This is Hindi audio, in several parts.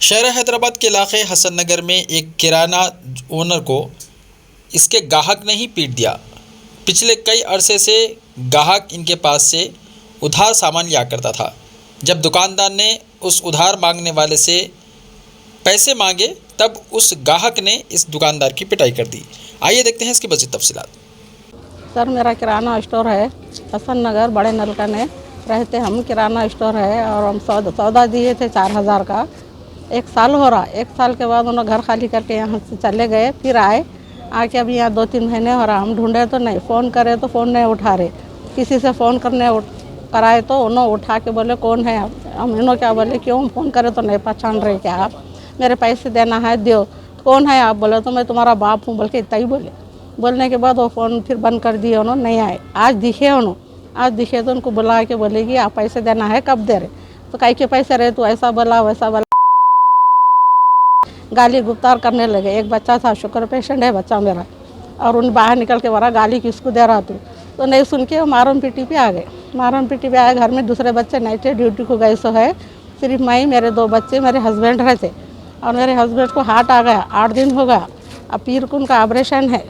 शहर हैदराबाद के इलाके हसन नगर में एक किराना ओनर को इसके ग्राहक ने ही पीट दिया। पिछले कई अरसे से ग्राहक इनके पास से उधार सामान लिया करता था। जब दुकानदार ने उस उधार मांगने वाले से पैसे मांगे तब उस ग्राहक ने इस दुकानदार की पिटाई कर दी। आइए देखते हैं इसकी मज़ीद तफसीलात। सर, मेरा किराना स्टोर है हसन नगर बड़े नलकने रहते हम। किराना स्टोर है और हम सौदा दिए थे 4,000 का। 1 साल हो रहा। 1 साल के बाद उन्होंने घर खाली करके यहाँ से चले गए। फिर आके अभी यहाँ 2-3 महीने हो रहा। हम ढूंढे तो नहीं, फ़ोन करे तो फ़ोन नहीं उठा रहे। किसी से फ़ोन कराए तो उन्होंने उठा के बोले कौन है आप। हम इन्होंने क्या बोले, क्यों फ़ोन करे तो नहीं पहचान रहे क्या आप, मेरे पैसे देना है दो। कौन है आप बोले तो मैं तुम्हारा बाप हूँ बोल के इतना ही बोले। बोलने के बाद वो फ़ोन फिर बंद कर दिए। उन्होंने नहीं आए। आज दिखे तो उनको बुला के बोले कि आप पैसे देना है, कब दे रहे। तो कई के पैसे रहे तो ऐसा बोला वैसा बोला, गाली गुफ्तार करने लगे। एक बच्चा था, शुगर पेशेंट है बच्चा मेरा, और उन बाहर निकल के बोला गाली किसको दे रहा तू। तो नहीं सुन के मारम पीटी पे आ गए। घर में दूसरे बच्चे नहीं थे, ड्यूटी को गए सो है। सिर्फ मैं, मेरे 2 बच्चे, मेरे हस्बैंड रहते। और मेरे हस्बैंड को हार्ट आ गया, 8 दिन हो गया। अब पीर को उनका ऑपरेशन है,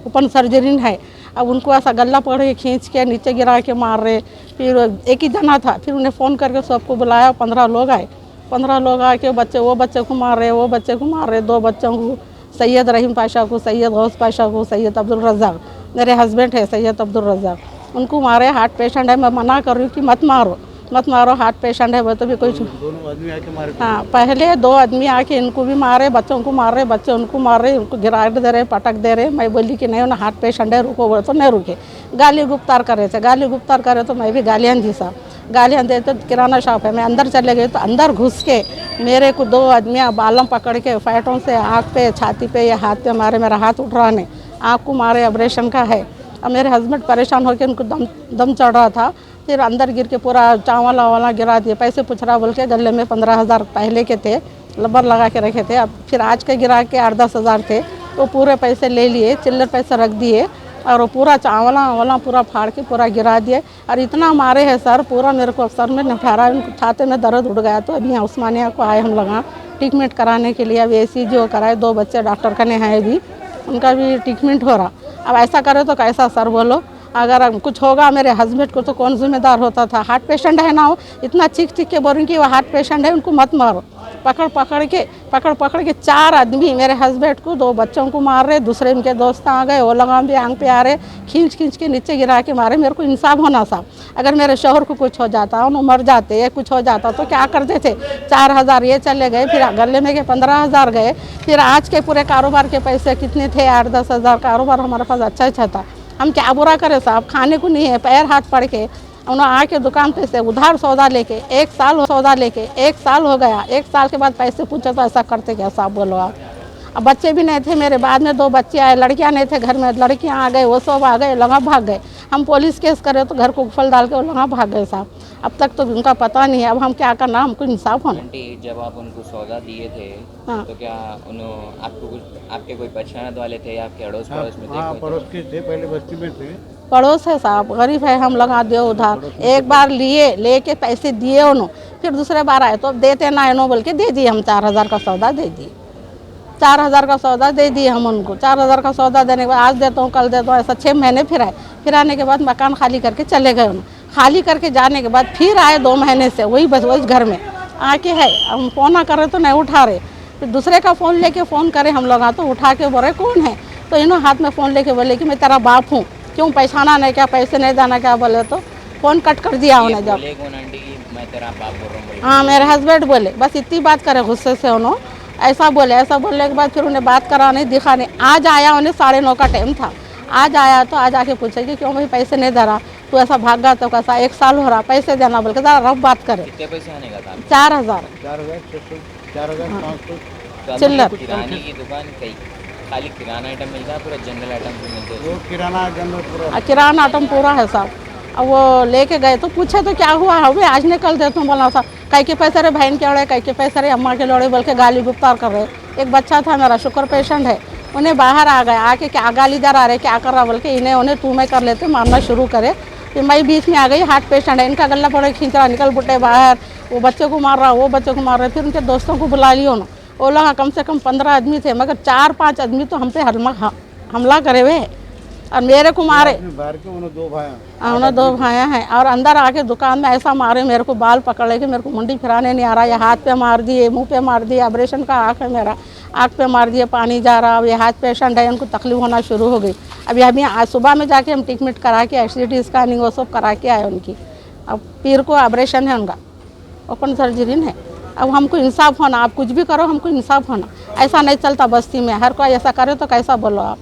ओपन सर्जरी है। अब उनको ऐसा गला पकड़ के खींच के नीचे गिरा के मार रहे। फिर एक ही जना था, फिर उन्हें फ़ोन करके सबको बुलाया। 15 लोग आए। 15 लोग आके वो बच्चे को मार रहे। 2 बच्चों को, सैयद रहीम पाशा को, सैयद गौस पाशा को, सैयद अब्दुल रज़ाक, मेरे हस्बैंड है सैयद अब्दुल रज़ाक, उनको मारे। हार्ट पेशेंट है। मैं मना कर रही हूँ कि मत मारो, हार्ट पेशेंट है वो तो भी कोई। दोनों आदमी आके मारे। हाँ, पहले 2 आदमी आके इनको भी मारे, बच्चों को मार रहे, बच्चे उनको मार रहे, उनको गिरा दे रहे, पटक दे रहे। मैं बोली कि नहीं, उन्हें हार्ट पेशेंट है, रुको बोले तो नहीं रुके। गाली गुफ्तार कर रहे तो मैं भी गालियाँ दी साहब। गालियाँ देते तो किराना शॉप है, मैं अंदर चले गई तो अंदर घुस के मेरे को 2 आदमियाँ बालम पकड़ के फैटों से आँख पे, छाती पे या हाथ पे मारे। मेरा हाथ उठ रहा नहीं, आँख को मारे, ऑपरेशन का है। अब मेरे हस्बैंड परेशान होकर उनको दम चढ़ रहा था। फिर अंदर गिर के पूरा चावला वाला गिरा दिए। पैसे पूछ रहा बोल के गले में 15,000 पहले के थे, लबर लगा के रखे थे। अब फिर आज के गिरा के 8-10 हज़ार थे, वो पूरे पैसे ले लिए, चिल्लर पैसे रख दिए और वो पूरा चावला वाला पूरा फाड़ के पूरा गिरा दिए। और इतना मारे हैं सर, पूरा मेरे को सर में निठारा, उनको छाते में दर्द उड़ गया। तो अभी यहाँ उस्मानिया को आए हम लोग ट्रीटमेंट कराने के लिए। अब ECG वो कराए, 2 बच्चे डॉक्टर कने हैं अभी, उनका भी ट्रीटमेंट हो रहा। अब ऐसा करे तो कैसा सर बोलो। अगर कुछ होगा मेरे हस्बैंड को तो कौन जिम्मेदार होता था। हार्ट पेशेंट है ना, वो इतना चीख के बोलें कि वो हार्ट पेशेंट है, उनको मत मारो। पकड़ के 4 आदमी मेरे हस्बैंड को, 2 बच्चों को मार रहे। दूसरे उनके दोस्त आ गए, वो लगा भी आंग पे आ रहे, खींच के नीचे गिरा के मारे। मेरे को इंसाफ होना था। अगर मेरे शोहर को कुछ हो जाता, उन्हें मर जाते या कुछ हो जाता तो क्या करते थे। 4,000 ये चले गए, फिर गले में के 15,000 गए। फिर आज के पूरे कारोबार के पैसे कितने थे, 8-10 हज़ार कारोबार हमारे पास अच्छा था। हम क्या बुरा करें साहब, खाने को नहीं है, पैर हाथ पड़ के उन्होंने आके दुकान पे से उधार सौदा लेके 1 साल हो गया। 1 साल के बाद पैसे पूछे तो ऐसा करते क्या साहब बोलो आप। अब बच्चे भी नहीं थे मेरे, बाद में 2 बच्चे आए, लड़कियां नहीं थे घर में, लड़कियां आ गए, वो सब आ गए, लगा भाग गए। हम पुलिस केस करे तो घर को फल डाल के वो लगा भाग गए साहब। अब तक तो उनका पता नहीं है। अब हम क्या करना, हमको इंसाफ होना। जब आप उनको सौदा दिए थे, हाँ। तो क्या उन्होंने आपको कुछ, आपके कोई पहचान वाले थे या आपके अड़ोस पड़ोस में थे? हाँ, पड़ोस के थे, पहले बस्ती में थे। पड़ोस है साहब, गरीब है, हम लगा दिए उधार। एक बार लेके पैसे दिए उन्होंने, फिर दूसरे बार आए तो अब देते ना इन्हों बोल के दे दिए। हम 4,000 का सौदा दे दिए। 4,000 का सौदा दे दिए हम उनको। 4,000 का सौदा देने के बाद आज देता हूँ कल देता हूँ, ऐसा 6 महीने फिर आए। फिर आने के बाद मकान खाली करके चले गए उन्होंने। खाली करके जाने के बाद फिर आए 2 महीने से, वही घर में आके है। हम फ़ोन कर रहे तो नहीं उठा रहे। फिर दूसरे का फ़ोन लेके फ़ोन करे हम लोग, तो उठा के बोले कौन है। तो इन्होंने हाथ में फ़ोन लेके बोले कि मैं तेरा बाप हूँ, क्यों पहचाना नहीं क्या, पैसे नहीं देना क्या बोले। तो फ़ोन कट कर दिया उन्हें। जब कौन आंटी की मैं तेरा बाप बोल रहा हूँ? हाँ, मेरे हस्बैंड बोले, बस इतनी बात करे गुस्से से उन्होंने। ऐसा बोलने के बाद फिर उन्हें बात करा नहीं, दिखा नहीं। आज आया, उन्हें 9:30 का टाइम था। आज आया तो आज आके पूछे कि क्यों भाई पैसे नहीं दे रहा, तू ऐसा भागा तो कैसा, 1 साल हो रहा, पैसे देना बोल के ज़रा रफ बात करे। कितने पैसे आने का था? 4,000 तो चिल्लर। किराने की दुकान कहीं खाली किराना आइटम मिलता है, पूरा जनरल आइटम भी मिलते हैं? वो किराना जनरल पूरा, किराना आइटम पूरा है साहब। अब वो लेके गए तो पूछे तो क्या हुआ हमें, आज निकल दे तुम बोला था। कई के पैसे रे बहन के लड़े, कई के पैसे रे अम्मा के लड़े बोल के गाली गुफ्तार कर रहे। एक बच्चा था मेरा, शुगर पेशेंट है, उन्हें बाहर आ गए, आके क्या गाली दे रहा रहे, क्या कर रहा बोल के उन्हें तू मैं कर लेते, मारना शुरू करे। फिर मैं बीच में आ गई, हार्ट पेशेंट है, इनका गला पड़े खींच रहा, निकल बुटे बाहर। वो बच्चे को मार रहा, वो बच्चे को मार रहा है। फिर उनके दोस्तों को बुला लियो ना, वो लोग कम से कम 15 आदमी थे, मगर 4-5 आदमी तो हम पे हमला करे हुए हैं और मेरे को मारे। बाहर के उन्होंने 2 भाई हैं। उन्होंने 2 भाइयाँ हैं और अंदर आके दुकान में ऐसा मारे, मेरे को बाल पकड़ लेके मेरे को मुंडी फिराने नहीं आ रहा, ये हाथ पे मार दिए, मुंह पे मार दिए, ऑपरेशन का आँख है मेरा, आँख पे मार दिए, पानी जा रहा। अब ये हार्ट पेशेंट है, उनको तकलीफ होना शुरू हो गई। अभी आज सुबह में जाके हम ट्रीटमेंट करा के एचसीटी स्कैनिंग वो सब करा के आए उनकी। अब पीर को ऑपरेशन है उनका, ओपन सर्जरी है। अब हमको इंसाफ होना, आप कुछ भी करो हमको इंसाफ होना, ऐसा नहीं चलता बस्ती में, हर कोई ऐसा करे तो कैसा बोलो आप।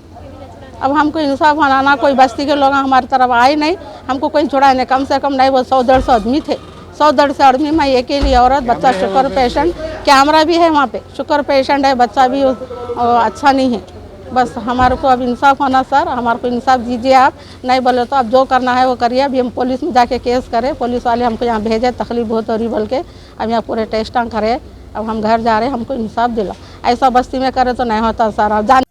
अब हमको इंसाफ होना, ना कोई बस्ती के लोग हमारी तरफ आए नहीं, हमको कोई छोड़ा नहीं, कम से कम नहीं वो 100-150 आदमी थे, 100-150 आदमी में अकेली औरत, बच्चा शुगर पेशेंट, कैमरा भी है वहाँ पे, शुगर पेशेंट है, बच्चा भी अच्छा नहीं है। बस हमारे को अब इंसाफ होना सर, हमारे को इंसाफ दीजिए आप, नहीं बोले तो अब जो करना है वो करिए। अभी हम पुलिस में जाके केस करें, पुलिस वाले हमको यहाँ भेजे, तकलीफ बहुत हो रही बोल के, अब यहाँ पूरे टेस्टां करें, अब हम घर जा रहे हैं, हमको इंसाफ दिला। ऐसा बस्ती में करे तो नहीं होता सर। अब जान